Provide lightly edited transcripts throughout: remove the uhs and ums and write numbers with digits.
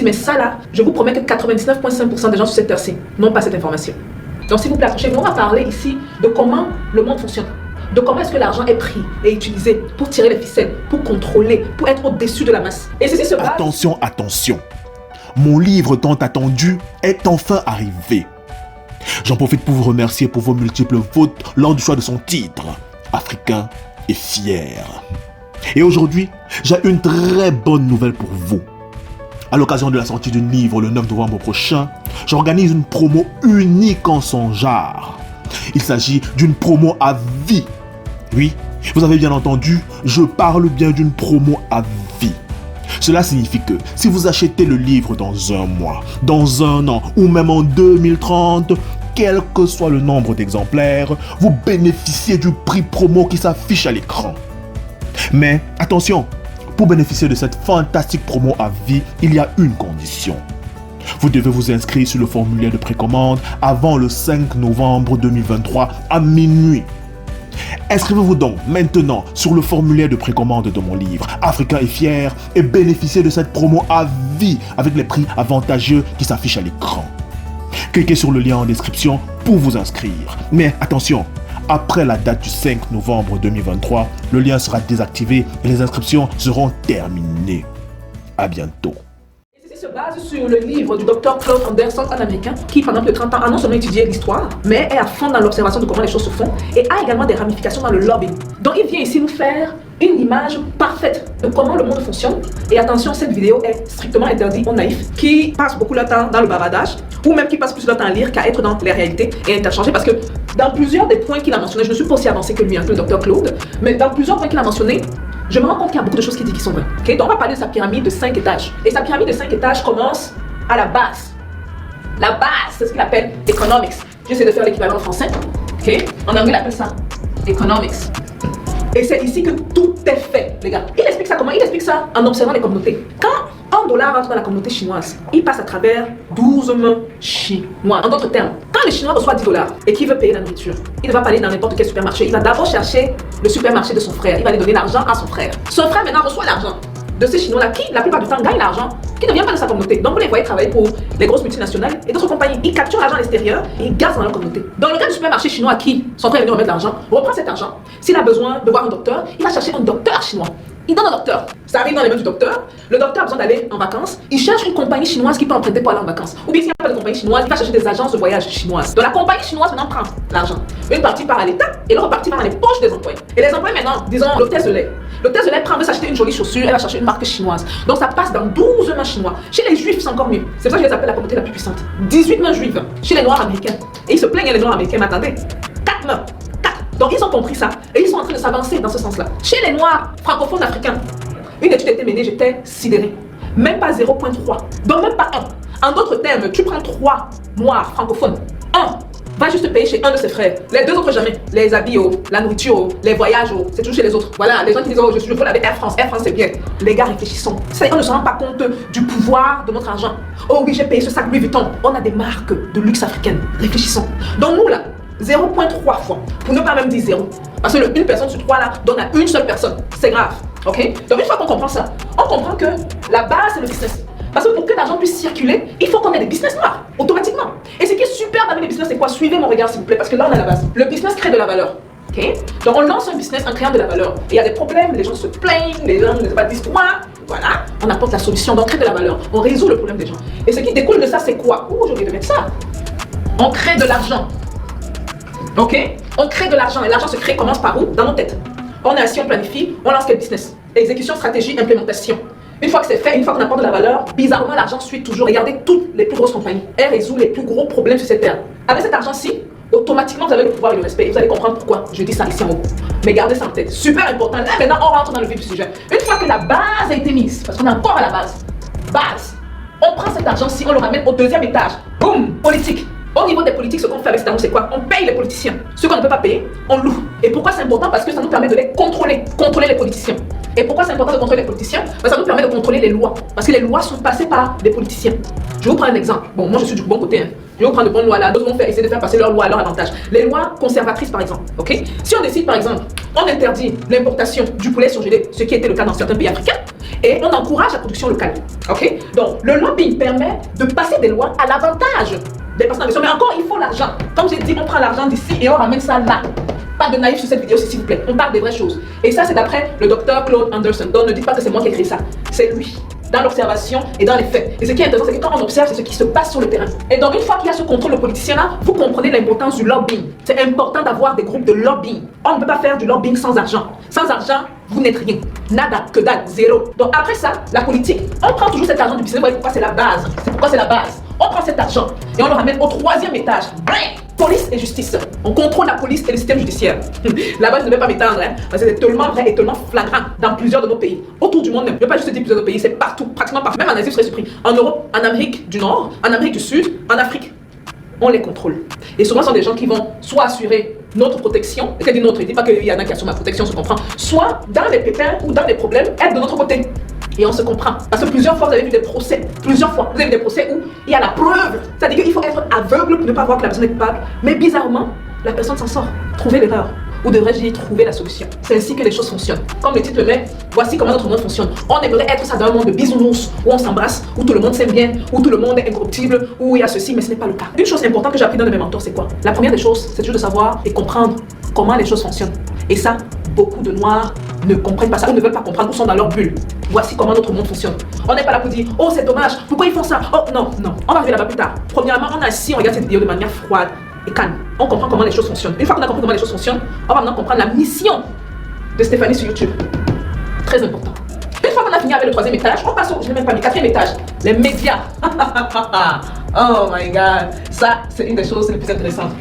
ici, mais ça là, je vous promets que 99,5% des gens sur cette terre-ci n'ont pas cette information. Donc s'il vous plaît, accrochez-vous, on va parler ici de comment le monde fonctionne. De comment est-ce que l'argent est pris et utilisé pour tirer les ficelles, pour contrôler, pour être au-dessus de la masse. Et ceci se base... Attention, attention. Mon livre tant attendu est enfin arrivé. J'en profite pour vous remercier pour vos multiples votes lors du choix de son titre, Africain et fier. Et aujourd'hui, j'ai une très bonne nouvelle pour vous. À l'occasion de la sortie du livre le 9 novembre prochain, j'organise une promo unique en son genre. Il s'agit d'une promo à vie. Oui, vous avez bien entendu, je parle bien d'une promo à vie. Cela signifie que si vous achetez le livre dans un mois, dans un an ou même en 2030, quel que soit le nombre d'exemplaires, vous bénéficiez du prix promo qui s'affiche à l'écran. Mais attention, pour bénéficier de cette fantastique promo à vie, il y a une condition. Vous devez vous inscrire sur le formulaire de précommande avant le 5 novembre 2023 à minuit. Inscrivez-vous donc maintenant sur le formulaire de précommande de mon livre Africain et fier et bénéficiez de cette promo à vie avec les prix avantageux qui s'affichent à l'écran. Cliquez sur le lien en description pour vous inscrire. Mais attention, après la date du 5 novembre 2023, le lien sera désactivé et les inscriptions seront terminées. À bientôt. Se base sur le livre du Dr Claude Anderson, un américain, qui pendant plus de 30 ans a non seulement étudié l'histoire, mais est à fond dans l'observation de comment les choses se font et a également des ramifications dans le lobbying. Donc il vient ici nous faire une image parfaite de comment le monde fonctionne. Et attention, cette vidéo est strictement interdite aux naïfs qui passent beaucoup de temps dans le bavardage ou même qui passent plus de temps à lire qu'à être dans les réalités et interchanger, parce que dans plusieurs des points qu'il a mentionnés, je ne suis pas aussi avancé que lui, que le Dr Claude, mais dans plusieurs points qu'il a mentionnés, je me rends compte qu'il y a beaucoup de choses qu'il dit qui sont vraies. Okay? Donc on va parler de sa pyramide de 5 étages. Et sa pyramide de 5 étages commence à la base. La base, c'est ce qu'il appelle economics. J'essaie de faire l'équivalent en français. Okay? En anglais, il appelle ça economics. Et c'est ici que tout est fait, les gars. Il explique ça comment? Il explique ça en observant les communautés. Quand un dollar rentre dans la communauté chinoise, il passe à travers 12 mains chinois. En d'autres termes, quand le Chinois reçoit 10 $, et qu'il veut payer la nourriture, il ne va pas aller dans n'importe quel supermarché. Il va d'abord chercher le supermarché de son frère. Il va lui donner l'argent à son frère. Son frère maintenant reçoit l'argent de ces Chinois-là qui, la plupart du temps, gagnent l'argent, qui ne vient pas de sa communauté. Donc vous les voyez travailler pour les grosses multinationales et d'autres compagnies. Ils capturent l'argent à l'extérieur et ils gardent dans leur communauté. Dans le cas du supermarché chinois qui, son frère est venu remettre l'argent, reprend cet argent. S'il a besoin de voir un docteur, il va chercher un docteur chinois. Il donne au docteur. Ça arrive dans les mains du docteur. Le docteur a besoin d'aller en vacances. Il cherche une compagnie chinoise qui peut emprunter pour aller en vacances. Ou bien s'il n'y a pas de compagnie chinoise, il va chercher des agences de voyage chinoises. Donc la compagnie chinoise maintenant prend l'argent. Une partie part à l'État et l'autre partie part dans les poches des employés. Et les employés maintenant, disons l'hôtesse de lait. L'hôtesse de lait veut s'acheter une jolie chaussure, elle va chercher une marque chinoise. Donc ça passe dans 12 mains chinois. Chez les juifs, c'est encore mieux. C'est pour ça que je les appelle la communauté la plus puissante. 18 mains juives. Chez les noirs américains. Et ils se plaignent les noirs américains, mais attendez. 4 mains. Donc ils ont compris ça. Et ils sont en train de s'avancer dans ce sens-là. Chez les noirs francophones africains, une étude a été menée, j'étais sidérée. Même pas 0,3. Donc même pas 1. En d'autres termes, tu prends 3 noirs francophones. 1 va juste payer chez un de ses frères. Les 2 autres jamais. Les habits, la nourriture, les voyages, c'est toujours chez les autres. Voilà, les gens qui disent oh, je vole avec Air France. Air France c'est bien. Les gars, réfléchissons. On ne se rend pas compte du pouvoir de notre argent. Oh oui, j'ai payé ce sac Louis Vuitton. On a des marques de luxe africaines. Réfléchissons. Donc nous là, 0,3 fois. Pour ne pas même dire 0. Parce que une personne sur 3 là donne à une seule personne. C'est grave. Ok? Donc une fois qu'on comprend ça, on comprend que la base c'est le business. Parce que pour que l'argent puisse circuler, il faut qu'on ait des business noirs, automatiquement. Et ce qui est super dans les business, c'est quoi? Suivez mon regard s'il vous plaît, parce que là on a la base. Le business crée de la valeur. Okay? Donc on lance un business en créant de la valeur. Et il y a des problèmes, les gens se plaignent, les gens ne savent pas d'histoire. Voilà, on apporte la solution, donc on crée de la valeur. On résout le problème des gens. Et ce qui découle de ça, c'est quoi? Oh, j'ai oublié de mettre ça. On crée de l'argent. Ok? On crée de l'argent. Et l'argent se crée, commence par où? Dans nos têtes. On est assis, on planifie, on lance quel business? Exécution, stratégie, implémentation. Une fois que c'est fait, une fois qu'on apporte de la valeur, bizarrement l'argent suit toujours. Regardez toutes les plus grosses compagnies. Elles résout les plus gros problèmes sur cette terre. Avec cet argent-ci, automatiquement vous avez le pouvoir et le respect. Et vous allez comprendre pourquoi je dis ça ici en haut. Mais gardez ça en tête. Super important. Là maintenant on rentre dans le vif du sujet. Une fois que la base a été mise, parce qu'on est encore à la base. On prend cet argent-ci, on le ramène au deuxième étage. Boum, politique. Au niveau des politiques, ce qu'on fait avec cet argent, c'est quoi? On paye les politiciens. Ceux qu'on ne peut pas payer, on loue. Et pourquoi c'est important? Parce que ça nous permet de les contrôler les politiciens. Et pourquoi c'est important de contrôler les politiciens? Parce que ça nous permet de contrôler les lois. Parce que les lois sont passées par des politiciens. Je vais vous prendre un exemple. Bon, moi je suis du bon côté. Je vais vous prendre de bonnes lois là. D'autres vont essayer de faire passer leurs lois à leur avantage. Les lois conservatrices, par exemple. Ok. Si on décide, par exemple, on interdit l'importation du poulet surgelé, ce qui était le cas dans certains pays africains, et on encourage la production locale. Ok. Donc, le lobbying permet de passer des lois à l'avantage des personnes en question. Mais encore, il faut l'argent. Comme j'ai dit, on prend l'argent d'ici et on ramène ça là. Pas de naïf sur cette vidéo, s'il vous plaît. On parle des vraies choses. Et ça, c'est d'après le docteur Claude Anderson. Donc, ne dites pas que c'est moi qui ai écrit ça. C'est lui. Dans l'observation et dans les faits. Et ce qui est intéressant, c'est que quand on observe, c'est ce qui se passe sur le terrain. Et donc, une fois qu'il y a ce contrôle de politicien-là, vous comprenez l'importance du lobbying. C'est important d'avoir des groupes de lobbying. On ne peut pas faire du lobbying sans argent. Sans argent, vous n'êtes rien. Nada, que dalle, zéro. Donc, après ça, la politique, on prend toujours cet argent du business. Vous voyez pourquoi c'est la base. C'est pourquoi c'est la base. On prend cet argent et on le ramène au 3e étage. Police et justice. On contrôle la police et le système judiciaire. Là-bas, je ne vais pas m'étendre, hein, parce que c'est tellement vrai et tellement flagrant dans plusieurs de nos pays. Autour du monde même. Je ne vais pas juste dire plusieurs de nos pays, c'est partout, pratiquement partout. Même en Asie, vous serez surpris. En Europe, en Amérique du Nord, en Amérique du Sud, en Afrique. On les contrôle. Et souvent, ce sont des gens qui vont soit assurer notre protection, et dit notre, je ne dis pas qu'il y en a qui assurent ma protection, on se comprend, soit dans les pépins ou dans les problèmes, être de notre côté. Et on se comprend. Parce que plusieurs fois, vous avez vu des procès. Plusieurs fois, vous avez vu des procès où il y a la preuve. C'est-à-dire qu'il faut être aveugle pour ne pas voir que la personne est coupable. Mais bizarrement, la personne s'en sort. Trouver l'erreur. Ou devrais-je dire trouver la solution. C'est ainsi que les choses fonctionnent. Comme le titre le met, voici comment notre monde fonctionne. On aimerait être ça dans un monde de bisounours, où on s'embrasse, où tout le monde s'aime bien, où tout le monde est incorruptible, où il y a ceci, mais ce n'est pas le cas. Une chose importante que j'ai appris dans mes mentors, c'est quoi? La première des choses, c'est toujours de savoir et comprendre comment les choses fonctionnent. Et ça, beaucoup de Noirs ne comprennent pas ça, ou ne veulent pas comprendre, ou sont dans leur bulle. Voici comment notre monde fonctionne. On n'est pas là pour dire, oh c'est dommage, pourquoi ils font ça? Oh non, non, on va arriver là-bas plus tard. Premièrement, on est assis, on regarde cette vidéo de manière froide et calme. On comprend comment les choses fonctionnent. Une fois qu'on a compris comment les choses fonctionnent, on va maintenant comprendre la mission de Stéphanie sur YouTube. Très important. Une fois qu'on a fini avec le 3e étage, on passe au, je n'ai même pas mis, 4e étage, les médias. Oh my god, ça c'est une des choses les plus intéressantes.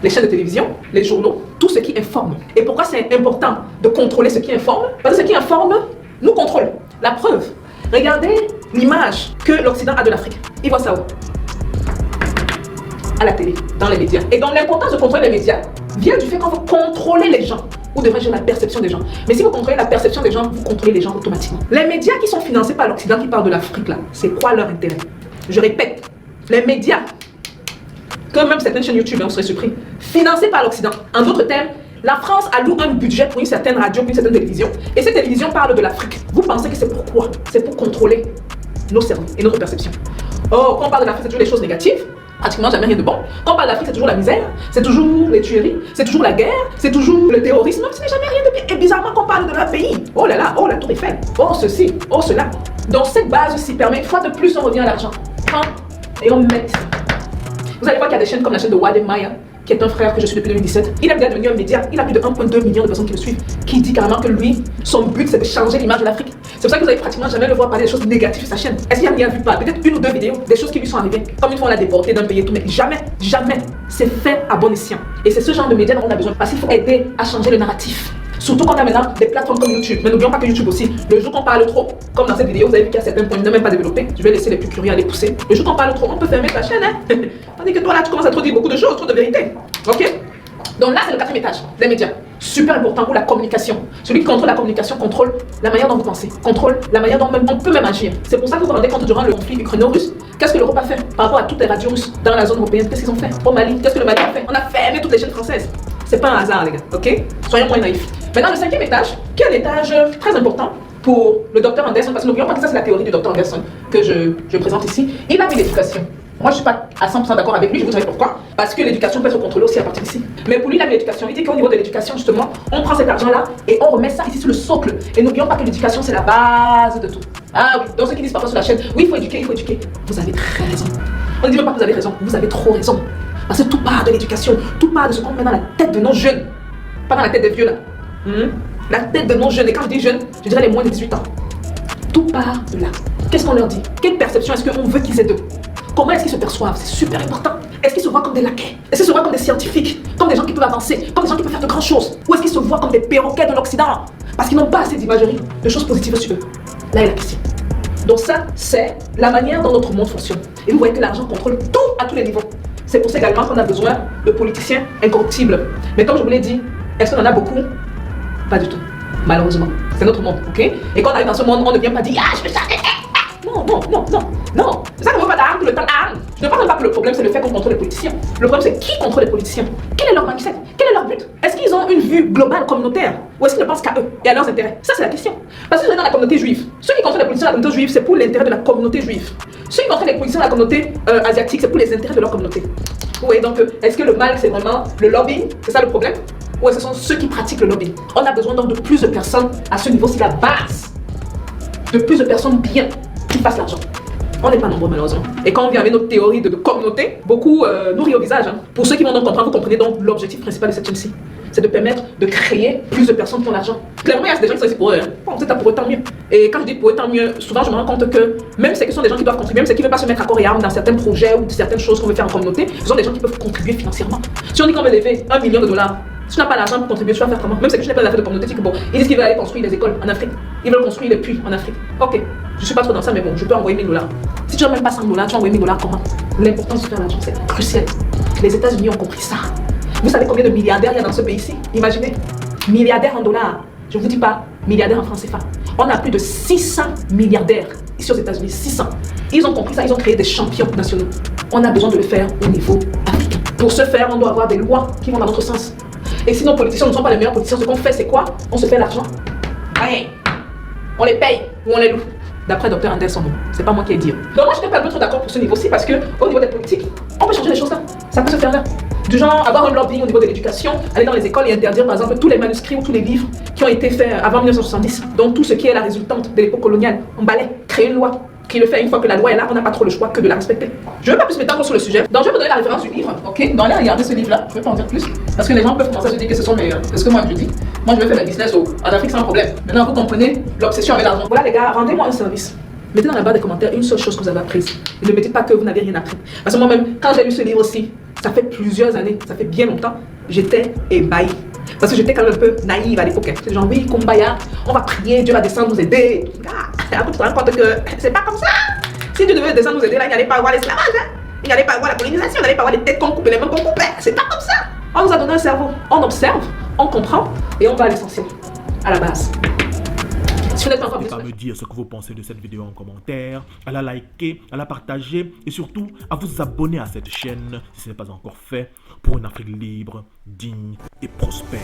Les chaînes de télévision, les journaux, tout ce qui informe. Et pourquoi c'est important de contrôler ce qui informe? Parce que ce qui informe nous contrôle. La preuve, regardez l'image que l'Occident a de l'Afrique. Il voit ça où? À la télé, dans les médias. Et donc l'importance de contrôler les médias vient du fait qu'on veut contrôler les gens. Ou devrais-je dire la perception des gens. Mais si vous contrôlez la perception des gens, vous contrôlez les gens automatiquement. Les médias qui sont financés par l'Occident, qui parlent de l'Afrique là, c'est quoi leur intérêt? Je répète, les médias, que même certaines chaînes YouTube, on serait surpris, financées par l'Occident. En d'autres termes, la France alloue un budget pour une certaine radio, pour une certaine télévision, et cette télévision parle de l'Afrique. Vous pensez que c'est pourquoi? C'est pour contrôler nos cerveaux et notre perception. Oh, quand on parle de l'Afrique, c'est toujours les choses négatives, pratiquement jamais rien de bon. Quand on parle de l'Afrique, c'est toujours la misère, c'est toujours les tueries, c'est toujours la guerre, c'est toujours le terrorisme, ce n'est jamais rien de bien. Et bizarrement, quand on parle de leur pays, oh là là, oh la tour Eiffel, oh ceci, oh cela. Donc cette base-ci permet, une fois de plus, on revient à l'argent. Et on met. Vous allez voir qu'il y a des chaînes comme la chaîne de Wade Maya, qui est un frère que je suis depuis 2017. Il aime bien devenir un média. Il a plus de 1,2 million de personnes qui le suivent, qui dit carrément que lui, son but, c'est de changer l'image de l'Afrique. C'est pour ça que vous allez pratiquement jamais le voir parler des choses négatives sur sa chaîne. Est-ce qu'il a rien vu pas? Peut-être une ou deux vidéos, des choses qui lui sont arrivées. Comme une fois on l'a déporté d'un pays et tout, mais jamais, jamais. C'est fait à bon escient. Et c'est ce genre de médias dont on a besoin, parce qu'il faut aider à changer le narratif. Surtout quand on a maintenant des plateformes comme YouTube. Mais n'oublions pas que YouTube aussi, le jour qu'on parle trop, comme dans cette vidéo, vous avez vu qu'il y a certains points ne même pas développés. Je vais laisser les plus curieux à les pousser. Le jour qu'on parle trop, on peut fermer ta chaîne, hein. Tandis que toi là, tu commences à trop dire beaucoup de choses, trop de vérité. Ok? Donc là, c'est le 4e étage, les médias. Super important pour la communication. Celui qui contrôle la communication contrôle la manière dont vous pensez, contrôle la manière dont on peut même agir. C'est pour ça que vous vous rendez compte durant le conflit ukraino-russe, qu'est-ce que l'Europe a fait par rapport à toutes les radios russes dans la zone européenne? Qu'est-ce qu'ils ont fait? Au Mali, qu'est-ce que le Mali a fait? On a fermé toutes les chaînes françaises. C'est pas un hasard, les gars, ok? Soyons moins naïfs. Maintenant, le 5e étage, qui est un étage très important pour le docteur Anderson, parce que n'oublions pas que ça, c'est la théorie du docteur Anderson que je présente ici. Il a mis l'éducation. Moi, je ne suis pas à 100% d'accord avec lui, je vous dirai pourquoi. Parce que l'éducation peut être contrôlée aussi à partir d'ici. Mais pour lui, il a mis l'éducation. Il dit qu'au niveau de l'éducation, justement, on prend cet argent-là et on remet ça ici sur le socle. Et n'oublions pas que l'éducation, c'est la base de tout. Ah oui, donc ceux qui disent parfois sur la chaîne, oui, il faut éduquer, il faut éduquer. Vous avez très raison. On ne dit même pas que vous avez raison, vous avez trop raison. Parce que tout part de l'éducation, tout part de ce qu'on met dans la tête de nos jeunes. Pas dans la tête des vieux là. La tête de nos jeunes, et quand je dis jeunes, je dirais les moins de 18 ans. Tout part de là. Qu'est-ce qu'on leur dit? Quelle perception est-ce qu'on veut qu'ils aient d'eux? Comment est-ce qu'ils se perçoivent? C'est super important. Est-ce qu'ils se voient comme des laquais? Est-ce qu'ils se voient comme des scientifiques? Comme des gens qui peuvent avancer? Comme des gens qui peuvent faire de grandes choses? Ou est-ce qu'ils se voient comme des perroquets de l'Occident? Parce qu'ils n'ont pas assez d'imagerie, de choses positives sur eux. Là est la question. Donc ça, c'est la manière dont notre monde fonctionne. Et vous voyez que l'argent contrôle tout à tous les niveaux. C'est pour ça également qu'on a besoin de politiciens incorruptibles. Mais comme je vous l'ai dit, est-ce qu'on en a beaucoup? Pas du tout. Malheureusement. C'est notre monde, ok? Et quand on arrive dans ce monde, on ne vient pas dire « Ah, je fais ça !» Non, non, non, non, non. C'est ça qu'on ne veut pas d'armes tout le temps. Armes. Je ne pense pas que le problème c'est le fait qu'on contrôle les politiciens. Le problème c'est qui contrôle les politiciens. Quel est leur mindset? Quel est leur but? Est-ce qu'ils ont une vue globale communautaire ou est-ce qu'ils ne pensent qu'à eux et à leurs intérêts? Ça c'est la question. Parce que vous êtes dans la communauté juive. Ceux qui contrôlent les politiciens de la communauté juive, c'est pour l'intérêt de la communauté juive. Ceux qui contrôlent les politiciens de la communauté asiatique, c'est pour les intérêts de leur communauté. Oui, donc est-ce que le mal c'est vraiment le lobbying? C'est ça le problème? Ou est-ce que ce sont ceux qui pratiquent le lobbying? On a besoin donc de plus de personnes à ce niveau, c'est la base. De plus de personnes bien qui fassent l'argent. On n'est pas nombreux malheureusement. Et quand on vient avec notre théorie de communauté, beaucoup nous rient au visage. Hein. Pour ceux qui vont donc comprendre, vous comprenez donc l'objectif principal de cette chaîne-ci. C'est de permettre de créer plus de personnes qui ont l'argent. Clairement, il y a des gens qui sont ici pour eux. Hein. Bon, vous êtes là pour eux, tant mieux. Et quand je dis pour eux, tant mieux, souvent je me rends compte que même ceux qui sont des gens qui doivent contribuer, même ceux qui ne veulent pas se mettre à corps et âme dans certains projets ou certaines choses qu'on veut faire en communauté, ce sont des gens qui peuvent contribuer financièrement. Si on dit qu'on veut lever $1 million, si tu n'as pas l'argent pour contribuer, tu vas faire comment? Même si tu n'es pas dans l'affaire de communauté, tu dis que bon, ils disent qu'ils veulent aller construire des écoles en Afrique. Ils veulent construire les puits en Afrique. Ok, je ne suis pas trop dans ça, mais bon, je peux envoyer $1000. Si tu n'as même pas $100, tu vas envoyer $1000 comment? L'importance de faire l'argent, c'est crucial. Les États-Unis ont compris ça. Vous savez combien de milliardaires il y a dans ce pays-ci? Imaginez, milliardaires en dollars. Je ne vous dis pas milliardaires en francs CFA. On a plus de 600 milliardaires ici aux États-Unis. 600. Ils ont compris ça, ils ont créé des champions nationaux. On a besoin de le faire au niveau africain. Pour ce faire, on doit avoir des lois qui vont dans notre sens. Et si nos politiciens ne sont pas les meilleurs politiciens, ce qu'on fait, c'est quoi? On se fait l'argent. Rien. On les paye ou on les loue. D'après Dr Anderson, c'est pas moi qui ai dit. Donc moi, je n'étais pas trop d'accord pour ce niveau-ci parce que au niveau des politiques, on peut changer les choses là. Ça peut se faire là. Du genre, avoir un lobbying au niveau de l'éducation, aller dans les écoles et interdire par exemple tous les manuscrits ou tous les livres qui ont été faits avant 1970. Donc tout ce qui est la résultante de l'époque coloniale. On balaie, créer une loi qui le fait une fois que la loi est là, on n'a pas trop le choix que de la respecter. Je ne veux pas plus m'étendre sur le sujet. Donc je vais vous donner la référence du livre, ok? Donc allez regarder ce livre-là, je ne vais pas en dire plus. Parce que les gens peuvent commencer à se dire que ce sont mes... C'est ce que moi je dis. Moi je vais faire le business en Afrique sans problème. Maintenant vous comprenez l'obsession avec l'argent. Voilà les gars, rendez-moi un service. Mettez dans la barre des commentaires une seule chose que vous avez apprise. Et ne mettez pas que vous n'avez rien appris. Parce que moi-même, quand j'ai lu ce livre aussi, ça fait plusieurs années, ça fait bien longtemps, j'étais ébahie. Parce que j'étais quand même un peu naïve à l'époque. C'est genre, oui, Kumbaya, on va prier, Dieu va descendre nous aider. Après, tu te rends compte que c'est pas comme ça. Si Dieu devait descendre nous aider, là, il n'y allait pas avoir l'esclavage. Hein? Il n'y allait pas avoir la colonisation, il n'y allait pas avoir les têtes qu'on coupe et les mains qu'on coupe. C'est pas comme ça. On nous a donné un cerveau. On observe, on comprend et on va à l'essentiel, à la base. N'hésitez pas à me dire ce que vous pensez de cette vidéo en commentaire, à la liker, à la partager et surtout à vous abonner à cette chaîne si ce n'est pas encore fait pour une Afrique libre, digne et prospère.